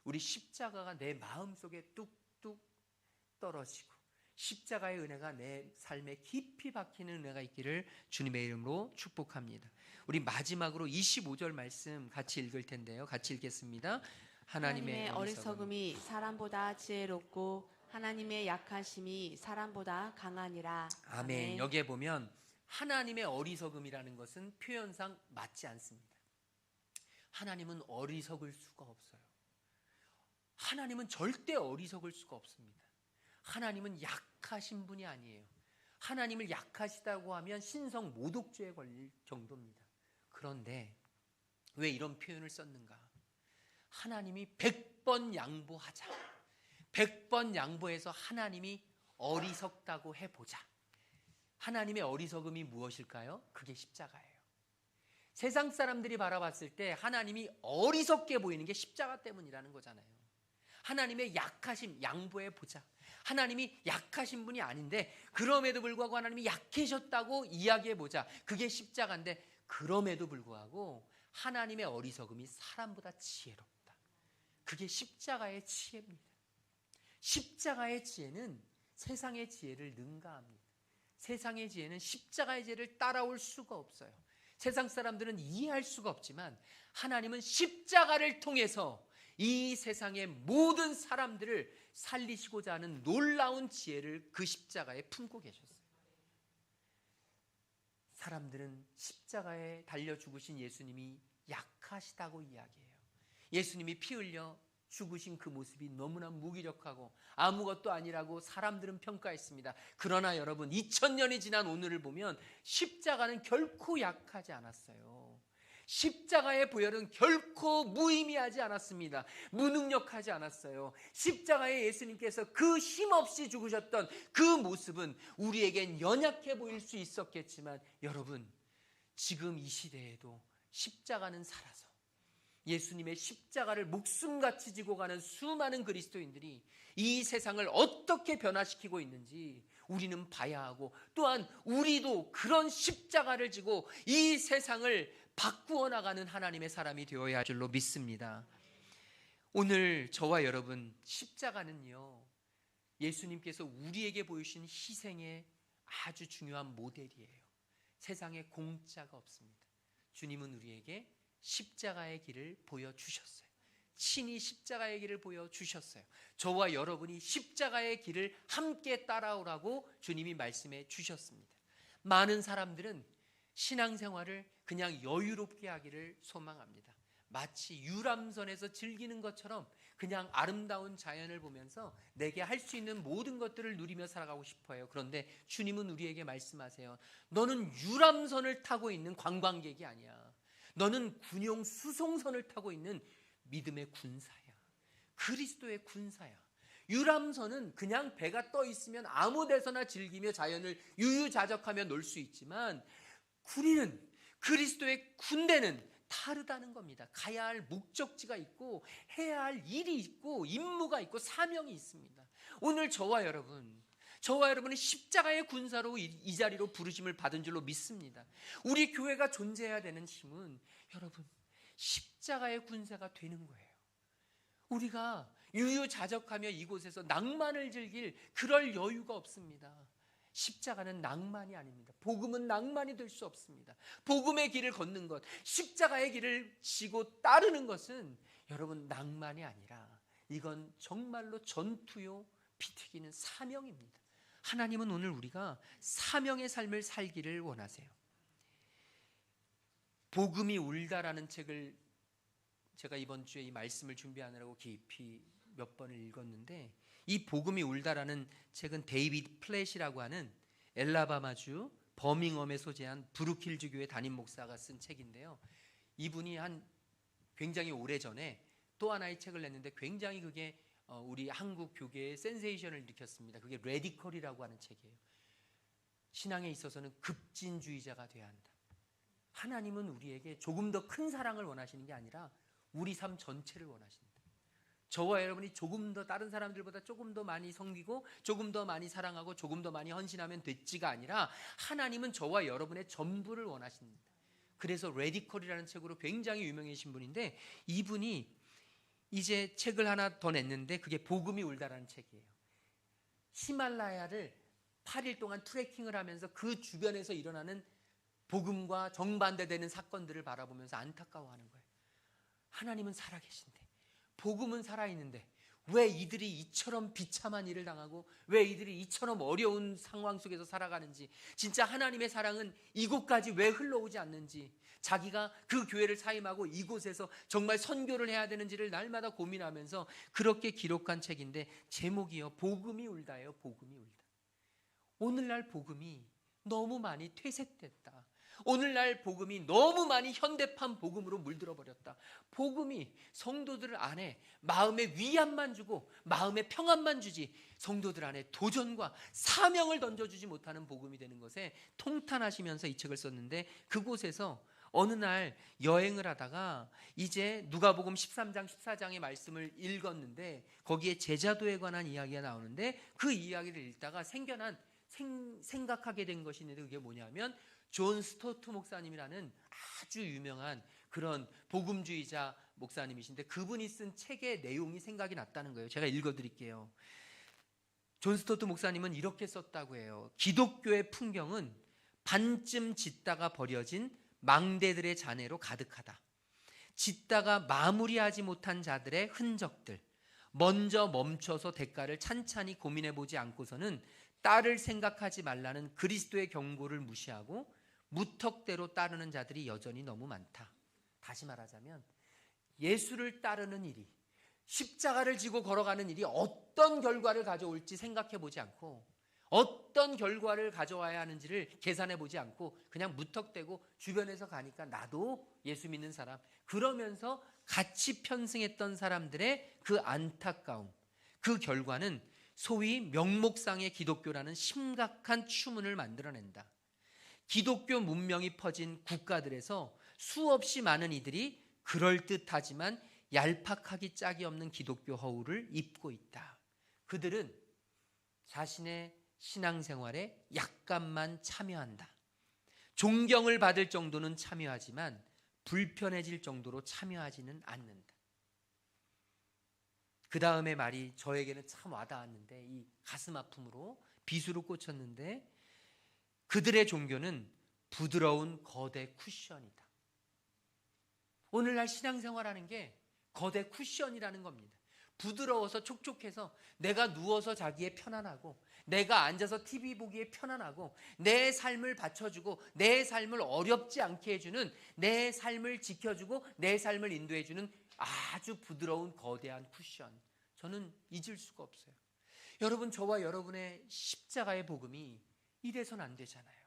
우리 십자가가 내 마음속에 뚝뚝 떨어지고 십자가의 은혜가 내 삶에 깊이 박히는 은혜가 있기를 주님의 이름으로 축복합니다. 우리 마지막으로 25절 말씀 같이 읽을 텐데요. 같이 읽겠습니다. 하나님의 어리석음이 사람보다 지혜롭고 하나님의 약하심이 사람보다 강하니라. 아멘. 여기에 보면 하나님의 어리석음이라는 것은 표현상 맞지 않습니다. 하나님은 어리석을 수가 없어요. 하나님은 절대 어리석을 수가 없습니다. 하나님은 약하신 분이 아니에요. 하나님을 약하시다고 하면 신성 모독죄에 걸릴 정도입니다. 그런데 왜 이런 표현을 썼는가? 하나님이 100번 양보하자. 100번 양보해서 하나님이 어리석다고 해보자. 하나님의 어리석음이 무엇일까요? 그게 십자가예요. 세상 사람들이 바라봤을 때 하나님이 어리석게 보이는 게 십자가 때문이라는 거잖아요. 하나님의 약하심, 양보해보자. 하나님이 약하신 분이 아닌데 그럼에도 불구하고 하나님이 약해졌다고 이야기해보자. 그게 십자가인데 그럼에도 불구하고 하나님의 어리석음이 사람보다 지혜롭다. 그게 십자가의 지혜입니다. 십자가의 지혜는 세상의 지혜를 능가합니다. 세상의 지혜는 십자가의 지혜를 따라올 수가 없어요. 세상 사람들은 이해할 수가 없지만 하나님은 십자가를 통해서 이 세상의 모든 사람들을 살리시고자 하는 놀라운 지혜를 그 십자가에 품고 계셨어요. 사람들은 십자가에 달려 죽으신 예수님이 약하시다고 이야기해요. 예수님이 피 흘려 죽으신 그 모습이 너무나 무기력하고 아무것도 아니라고 사람들은 평가했습니다. 그러나 여러분, 2000년이 지난 오늘을 보면 십자가는 결코 약하지 않았어요. 십자가의 보혈은 결코 무의미하지 않았습니다. 무능력하지 않았어요. 십자가에 예수님께서 그 힘없이 죽으셨던 그 모습은 우리에겐 연약해 보일 수 있었겠지만 여러분, 지금 이 시대에도 십자가는 살아서 예수님의 십자가를 목숨같이 지고 가는 수많은 그리스도인들이 이 세상을 어떻게 변화시키고 있는지 우리는 봐야 하고, 또한 우리도 그런 십자가를 지고 이 세상을 바꾸어 나가는 하나님의 사람이 되어야 할 줄로 믿습니다. 오늘 저와 여러분, 십자가는요, 예수님께서 우리에게 보이신 희생의 아주 중요한 모델이에요. 세상에 공짜가 없습니다. 주님은 우리에게 십자가의 길을 보여주셨어요. 친히 십자가의 길을 보여주셨어요. 저와 여러분이 십자가의 길을 함께 따라오라고 주님이 말씀해 주셨습니다. 많은 사람들은 신앙생활을 그냥 여유롭게 하기를 소망합니다. 마치 유람선에서 즐기는 것처럼 그냥 아름다운 자연을 보면서 내게 할 수 있는 모든 것들을 누리며 살아가고 싶어요. 그런데 주님은 우리에게 말씀하세요. 너는 유람선을 타고 있는 관광객이 아니야. 너는 군용 수송선을 타고 있는 믿음의 군사야. 그리스도의 군사야. 유람선은 그냥 배가 떠 있으면 아무 데서나 즐기며 자연을 유유자적하며 놀 수 있지만, 우리는, 그리스도의 군대는 다르다는 겁니다. 가야 할 목적지가 있고 해야 할 일이 있고 임무가 있고 사명이 있습니다. 오늘 저와 여러분은 십자가의 군사로 이 자리로 부르심을 받은 줄로 믿습니다. 우리 교회가 존재해야 되는 힘은 여러분, 십자가의 군사가 되는 거예요. 우리가 유유자적하며 이곳에서 낭만을 즐길 그럴 여유가 없습니다. 십자가는 낭만이 아닙니다. 복음은 낭만이 될 수 없습니다. 복음의 길을 걷는 것, 십자가의 길을 지고 따르는 것은 여러분 낭만이 아니라 이건 정말로 전투요, 피 튀기는 사명입니다. 하나님은 오늘 우리가 사명의 삶을 살기를 원하세요. 복음이 울다라는 책을 제가 이번 주에 이 말씀을 준비하느라고 깊이 몇 번을 읽었는데, 이 복음이 울다라는 책은 데이비드 플랫이라고 하는 엘라바마주 버밍엄에 소재한 브루킬즈 교회 담임 목사가 쓴 책인데요. 이분이 굉장히 오래전에 또 하나의 책을 냈는데 굉장히 그게 우리 한국 교계에 센세이션을 일으켰습니다. 그게 레디컬이라고 하는 책이에요. 신앙에 있어서는 급진주의자가 돼야 한다. 하나님은 우리에게 조금 더 큰 사랑을 원하시는 게 아니라 우리 삶 전체를 원하신다. 저와 여러분이 조금 더 다른 사람들보다 조금 더 많이 섬기고 조금 더 많이 사랑하고 조금 더 많이 헌신하면 됐지가 아니라 하나님은 저와 여러분의 전부를 원하십니다. 그래서 레디컬이라는 책으로 굉장히 유명해진 분인데, 이분이 이제 책을 하나 더 냈는데 그게 복음이 울다라는 책이에요. 히말라야를 8일 동안 트레킹을 하면서 그 주변에서 일어나는 복음과 정반대되는 사건들을 바라보면서 안타까워하는 거예요. 하나님은 살아계신데, 복음은 살아있는데 왜 이들이 이처럼 비참한 일을 당하고 왜 이들이 이처럼 어려운 상황 속에서 살아가는지, 진짜 하나님의 사랑은 이곳까지 왜 흘러오지 않는지, 자기가 그 교회를 사임하고 이곳에서 정말 선교를 해야 되는지를 날마다 고민하면서 그렇게 기록한 책인데, 제목이요, 복음이 울다예요. 복음이 울다. 오늘날 복음이 너무 많이 퇴색됐다. 오늘날 복음이 너무 많이 현대판 복음으로 물들어 버렸다. 복음이 성도들 안에 마음의 위안만 주고 마음의 평안만 주지, 성도들 안에 도전과 사명을 던져주지 못하는 복음이 되는 것에 통탄하시면서 이 책을 썼는데, 그곳에서 어느 날 여행을 하다가 이제 누가복음 13장 14장의 말씀을 읽었는데, 거기에 제자도에 관한 이야기가 나오는데, 그 이야기를 읽다가 생각하게 된 것이 있는데, 그게 뭐냐면 존 스토트 목사님이라는 아주 유명한 그런 복음주의자 목사님이신데, 그분이 쓴 책의 내용이 생각이 났다는 거예요. 제가 읽어드릴게요. 존 스토트 목사님은 이렇게 썼다고 해요. 기독교의 풍경은 반쯤 짓다가 버려진 망대들의 잔해로 가득하다. 짓다가 마무리하지 못한 자들의 흔적들, 먼저 멈춰서 대가를 찬찬히 고민해보지 않고서는 딸을 생각하지 말라는 그리스도의 경고를 무시하고 무턱대로 따르는 자들이 여전히 너무 많다. 다시 말하자면 예수를 따르는 일이, 십자가를 지고 걸어가는 일이 어떤 결과를 가져올지 생각해보지 않고, 어떤 결과를 가져와야 하는지를 계산해보지 않고 그냥 무턱대고 주변에서 가니까 나도 예수 믿는 사람, 그러면서 같이 편승했던 사람들의 그 안타까움, 그 결과는 소위 명목상의 기독교라는 심각한 추문을 만들어낸다. 기독교 문명이 퍼진 국가들에서 수없이 많은 이들이 그럴듯하지만 얄팍하기 짝이 없는 기독교 허울을 입고 있다. 그들은 자신의 신앙생활에 약간만 참여한다. 존경을 받을 정도는 참여하지만 불편해질 정도로 참여하지는 않는다. 그 다음에 말이 저에게는 참 와닿았는데, 이 가슴 아픔으로 비수로 꽂혔는데, 그들의 종교는 부드러운 거대 쿠션이다. 오늘날 신앙생활하는 게 거대 쿠션이라는 겁니다. 부드러워서 촉촉해서 내가 누워서 자기에 편안하고, 내가 앉아서 TV 보기에 편안하고, 내 삶을 받쳐주고 내 삶을 어렵지 않게 해주는, 내 삶을 지켜주고 내 삶을 인도해주는 아주 부드러운 거대한 쿠션. 저는 잊을 수가 없어요. 여러분, 저와 여러분의 십자가의 복음이 이래선 안 되잖아요.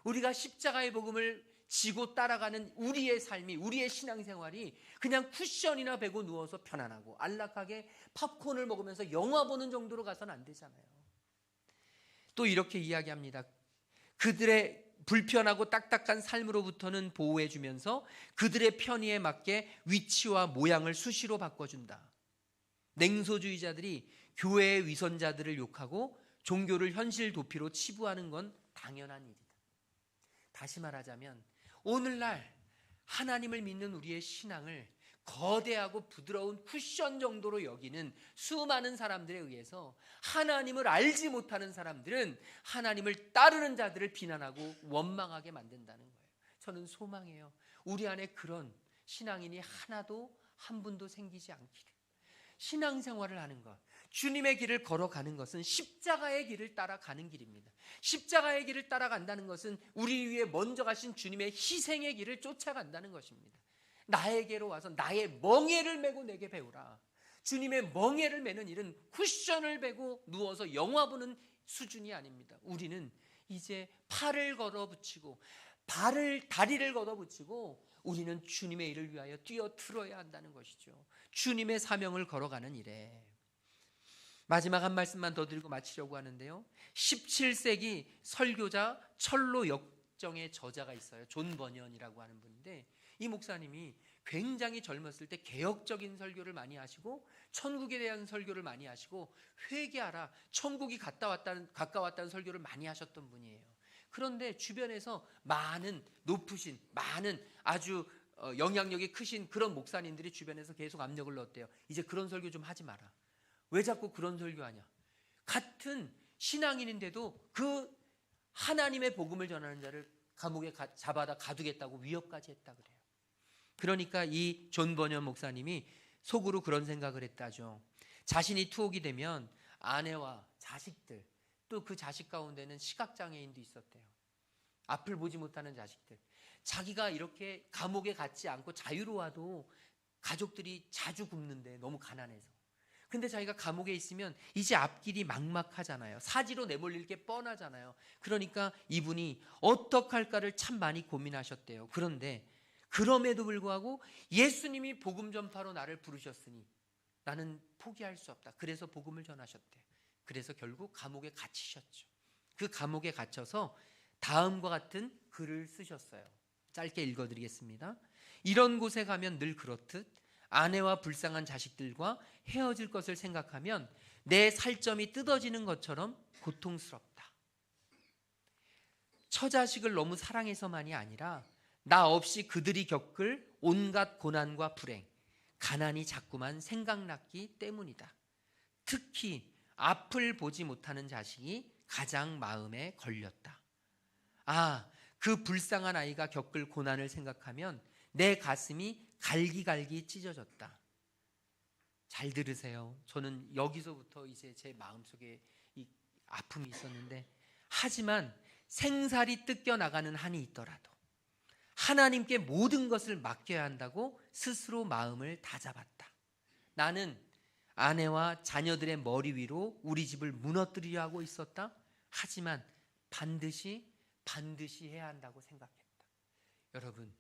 우리가 십자가의 복음을 지고 따라가는 우리의 삶이, 우리의 신앙생활이 그냥 쿠션이나 베고 누워서 편안하고 안락하게 팝콘을 먹으면서 영화 보는 정도로 가서는 안 되잖아요. 또 이렇게 이야기합니다. 그들의 불편하고 딱딱한 삶으로부터는 보호해주면서 그들의 편의에 맞게 위치와 모양을 수시로 바꿔준다. 냉소주의자들이 교회의 위선자들을 욕하고 종교를 현실 도피로 치부하는 건 당연한 일이다. 다시 말하자면 오늘날 하나님을 믿는 우리의 신앙을 거대하고 부드러운 쿠션 정도로 여기는 수많은 사람들에 의해서 하나님을 알지 못하는 사람들은 하나님을 따르는 자들을 비난하고 원망하게 만든다는 거예요. 저는 소망해요. 우리 안에 그런 신앙인이 하나도 한 분도 생기지 않기를. 신앙생활을 하는 것, 주님의 길을 걸어가는 것은 십자가의 길을 따라가는 길입니다. 십자가의 길을 따라간다는 것은 우리 위해 먼저 가신 주님의 희생의 길을 쫓아간다는 것입니다. 나에게로 와서 나의 멍에를 메고 내게 배우라. 주님의 멍에를 메는 일은 쿠션을 베고 누워서 영화 보는 수준이 아닙니다. 우리는 이제 팔을 걷어붙이고 다리를 걷어붙이고 우리는 주님의 일을 위하여 뛰어들어야 한다는 것이죠. 주님의 사명을 걸어가는 일에. 마지막 한 말씀만 더 드리고 마치려고 하는데요, 17세기 설교자 철로 역정의 저자가 있어요. 존 버니언이라고 하는 분인데, 이 목사님이 굉장히 젊었을 때 개혁적인 설교를 많이 하시고 천국에 대한 설교를 많이 하시고 회개하라, 천국이 가까웠다는 설교를 많이 하셨던 분이에요. 그런데 주변에서 많은 높으신, 많은 아주 영향력이 크신 그런 목사님들이 주변에서 계속 압력을 넣었대요. 이제 그런 설교 좀 하지 마라. 왜 자꾸 그런 설교하냐. 같은 신앙인인데도 그 하나님의 복음을 전하는 자를 감옥에 잡아다 가두겠다고 위협까지 했다 그래요. 그러니까 이 존 버니언 목사님이 속으로 그런 생각을 했다죠. 자신이 투옥이 되면 아내와 자식들, 또 그 자식 가운데는 시각장애인도 있었대요. 앞을 보지 못하는 자식들. 자기가 이렇게 감옥에 갇지 않고 자유로워도 가족들이 자주 굶는데, 너무 가난해서. 근데 자기가 감옥에 있으면 이제 앞길이 막막하잖아요. 사지로 내몰릴 게 뻔하잖아요. 그러니까 이분이 어떡할까를 참 많이 고민하셨대요. 그런데 그럼에도 불구하고 예수님이 복음 전파로 나를 부르셨으니 나는 포기할 수 없다. 그래서 복음을 전하셨대요. 그래서 결국 감옥에 갇히셨죠. 그 감옥에 갇혀서 다음과 같은 글을 쓰셨어요. 짧게 읽어드리겠습니다. 이런 곳에 가면 늘 그렇듯 아내와 불쌍한 자식들과 헤어질 것을 생각하면 내 살점이 뜯어지는 것처럼 고통스럽다. 처자식을 너무 사랑해서만이 아니라 나 없이 그들이 겪을 온갖 고난과 불행, 가난이 자꾸만 생각났기 때문이다. 특히 앞을 보지 못하는 자식이 가장 마음에 걸렸다. 그 불쌍한 아이가 겪을 고난을 생각하면 내 가슴이 갈기갈기 찢어졌다. 잘 들으세요. 저는 여기서부터 이제 제 마음속에 이 아픔이 있었는데, 하지만 생살이 뜯겨나가는 한이 있더라도 하나님께 모든 것을 맡겨야 한다고 스스로 마음을 다잡았다. 나는 아내와 자녀들의 머리 위로 우리 집을 무너뜨리려 하고 있었다. 하지만 반드시 해야 한다고 생각했다. 여러분,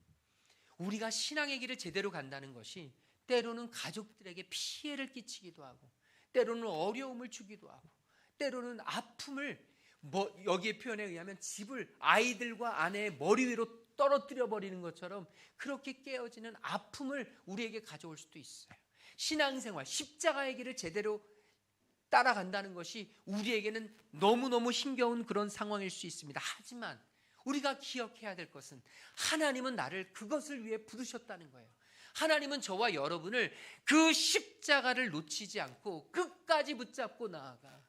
우리가 신앙의 길을 제대로 간다는 것이 때로는 가족들에게 피해를 끼치기도 하고, 때로는 어려움을 주기도 하고, 때로는 아픔을, 여기에 표현에 의하면 집을 아이들과 아내의 머리 위로 떨어뜨려 버리는 것처럼 그렇게 깨어지는 아픔을 우리에게 가져올 수도 있어요. 신앙생활, 십자가의 길을 제대로 따라간다는 것이 우리에게는 너무너무 힘겨운 그런 상황일 수 있습니다. 하지만 우리가 기억해야 될 것은 하나님은 나를 그것을 위해 부르셨다는 거예요. 하나님은 저와 여러분을 그 십자가를 놓치지 않고 끝까지 붙잡고 나아가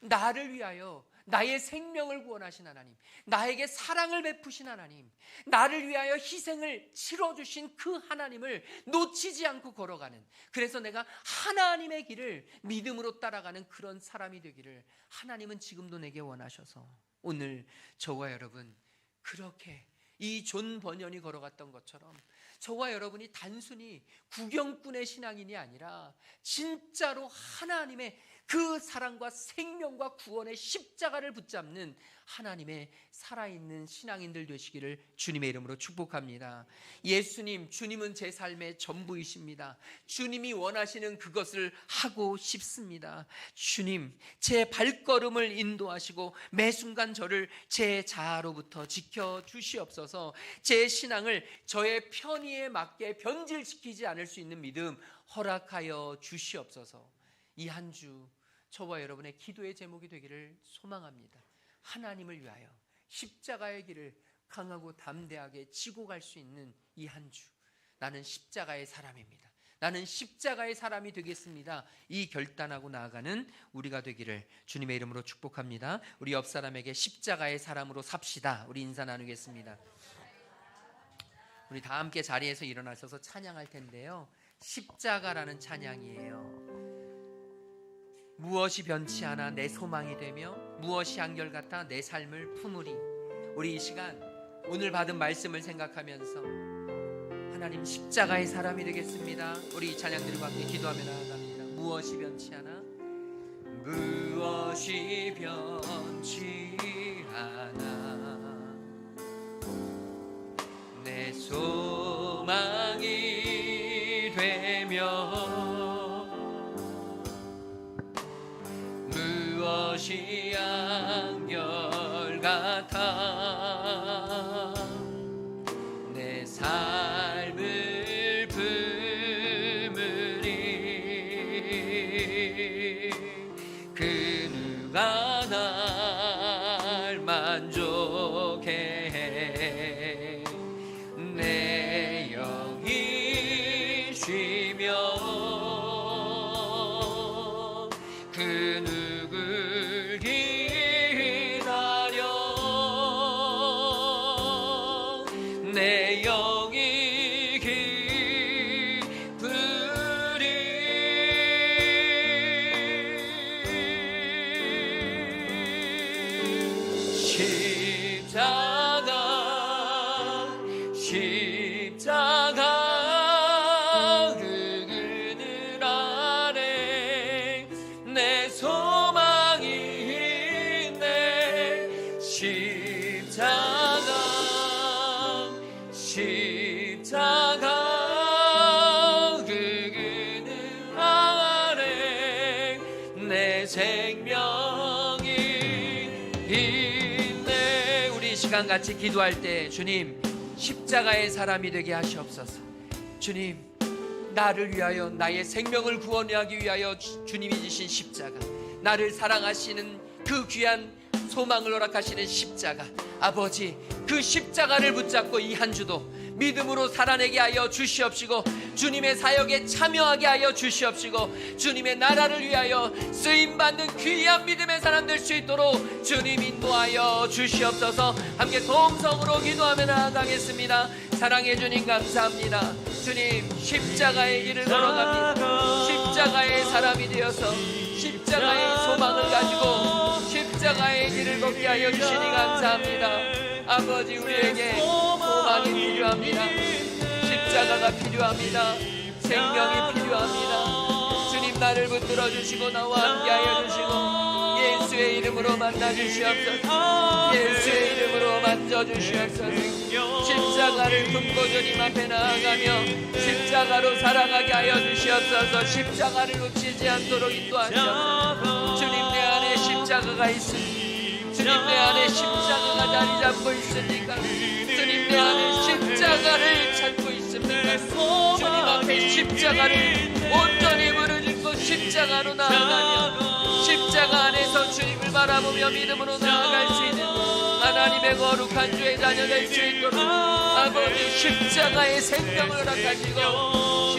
나를 위하여 나의 생명을 구원하신 하나님, 나에게 사랑을 베푸신 하나님, 나를 위하여 희생을 치러주신 그 하나님을 놓치지 않고 걸어가는, 그래서 내가 하나님의 길을 믿음으로 따라가는 그런 사람이 되기를 하나님은 지금도 내게 원하셔서, 오늘 저와 여러분 그렇게 이 존 버년이 걸어갔던 것처럼 저와 여러분이 단순히 구경꾼의 신앙인이 아니라 진짜로 하나님의 그 사랑과 생명과 구원의 십자가를 붙잡는 하나님의 살아있는 신앙인들 되시기를 주님의 이름으로 축복합니다. 예수님, 주님은 제 삶의 전부이십니다. 주님이 원하시는 그것을 하고 싶습니다. 주님, 제 발걸음을 인도하시고 매 순간 저를 제 자아로부터 지켜주시옵소서. 제 신앙을 저의 편의에 맞게 변질시키지 않을 수 있는 믿음 허락하여 주시옵소서. 이 한 주 저와 여러분의 기도의 제목이 되기를 소망합니다. 하나님을 위하여 십자가의 길을 강하고 담대하게 지고 갈 수 있는 이 한 주, 나는 십자가의 사람입니다. 나는 십자가의 사람이 되겠습니다. 이 결단하고 나아가는 우리가 되기를 주님의 이름으로 축복합니다. 우리 옆 사람에게 십자가의 사람으로 삽시다. 우리 인사 나누겠습니다. 우리 다 함께 자리에서 일어나셔서 찬양할 텐데요, 십자가라는 찬양이에요. 무엇이 변치 않아 내 소망이 되며 무엇이 한결같아 내 삶을 품으리. 우리 이 시간 오늘 받은 말씀을 생각하면서 하나님 십자가의 사람이 되겠습니다. 우리 이 찬양들과 함께 기도하며 나아갑니다. 무엇이 변치 않아, 무엇이 변치 않아 내 소망이 되며 무엇이 한결같아 내 삶을 품으리. 그 누가 날 만족해 해 내 영이 쉬며 그 누굴 기다려 내 영이 기쁘리. 있네. 우리 이 시간 같이 기도할 때 주님 십자가의 사람이 되게 하시옵소서. 주님 나를 위하여 나의 생명을 구원하기 위하여 주님이 지신 십자가, 나를 사랑하시는 그 귀한 소망을 허락하시는 십자가, 아버지 그 십자가를 붙잡고 이 한 주도 믿음으로 살아내게 하여 주시옵시고 주님의 사역에 참여하게 하여 주시옵시고 주님의 나라를 위하여 쓰임받는 귀한 믿음의 사람 될 수 있도록 주님 인도하여 주시옵소서. 함께 동성으로 기도하며 나아가겠습니다. 사랑해 주님 감사합니다. 주님 십자가의 길을 걸어갑니다. 십자가의 사람이 되어서 십자가의 소망을 가지고 십자가의 길을 걷게 하여 주시니 감사합니다. 아버지 우리에게 소망이 필요합니다. 십자가가 필요합니다. 생명이 필요합니다. 주님 나를 붙들어 주시고 나와 함께하여 주시고 예수의 이름으로 만나 주시옵소서. 예수의 이름으로 만져 주시옵소서. 십자가를 품고 주님 앞에 나아가며 십자가로 살아가게 하여 주시옵소서. 십자가를 놓치지 않도록 인도하시옵소서. 주님 내 안에 십자가가 있습니다. 주님 내 안에 십자가가 자리 잡고 있으니까 주님 내 안에 십자가를 찾고 있습니까? 주님 앞에 십자가를 온전히 무릎짓고 십자가로 나아가며 십자가 안에서 주님을 바라보며 믿음으로 나아갈 수 있는 하나님의 거룩한 주의 자녀 될 수 있도록 아버지 십자가의 생명을 허락하시고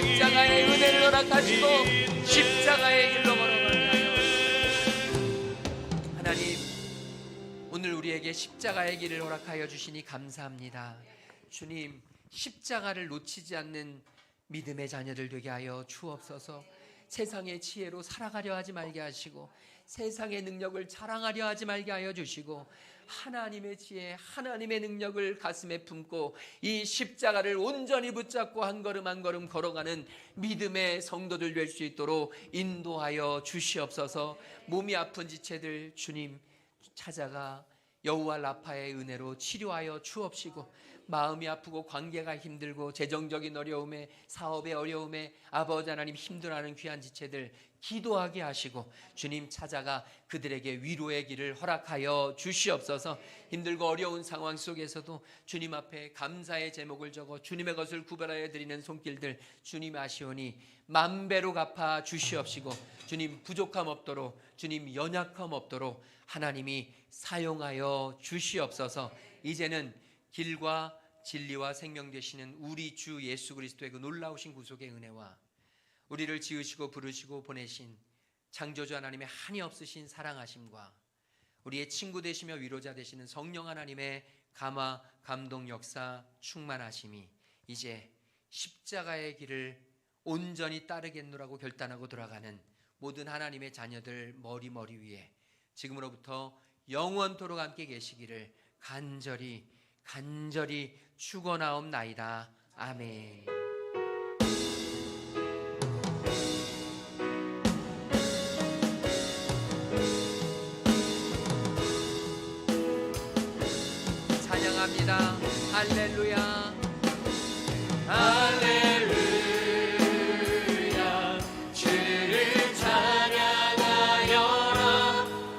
십자가의 은혜를 허락하시고 십자가의 길로 걸어가게 하여 하나님 오늘 우리에게 십자가의 길을 허락하여 주시니 감사합니다. 주님 십자가를 놓치지 않는 믿음의 자녀들 되게 하여 주옵소서. 세상의 지혜로 살아가려 하지 말게 하시고 세상의 능력을 자랑하려 하지 말게 하여 주시고 하나님의 지혜, 하나님의 능력을 가슴에 품고 이 십자가를 온전히 붙잡고 한 걸음 한 걸음 걸어가는 믿음의 성도들 될 수 있도록 인도하여 주시옵소서. 몸이 아픈 지체들 주님 찾아가 여호와 라파의 은혜로 치료하여 주옵시고 마음이 아프고 관계가 힘들고 재정적인 어려움에 사업의 어려움에 아버지 하나님 힘들어하는 귀한 지체들 기도하게 하시고 주님 찾아가 그들에게 위로의 길을 허락하여 주시옵소서. 힘들고 어려운 상황 속에서도 주님 앞에 감사의 제목을 적어 주님의 것을 구별하여 드리는 손길들 주님 아시오니 만배로 갚아 주시옵시고 주님 부족함 없도록 주님 연약함 없도록 하나님이 사용하여 주시옵소서. 이제는 길과 진리와 생명 되시는 우리 주 예수 그리스도의 그 놀라우신 구속의 은혜와 우리를 지으시고 부르시고 보내신 창조주 하나님의 한이 없으신 사랑하심과 우리의 친구 되시며 위로자 되시는 성령 하나님의 감화 감동 역사 충만하심이 이제 십자가의 길을 온전히 따르겠노라고 결단하고 돌아가는 모든 하나님의 자녀들 머리 위에 지금으로부터 영원토록 함께 계시기를 간절히 축원하옵나이다. 아멘. 찬양합니다. 할렐루야 할렐루야 주를 찬양하여라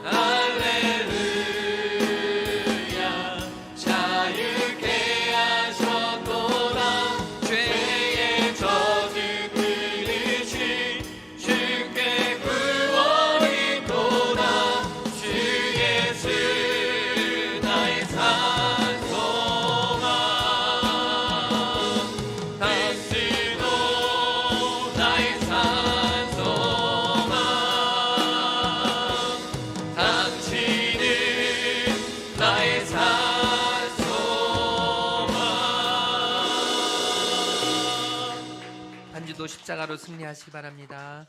할렐루야 자유케 하셨도다 죄의 저주 끊으신 주께 구원이 도다 주 예수 나의 산소망 당신도 나의 산소망 당신은 나의 산소망. 한 주도 십자가로 승리하시기 바랍니다.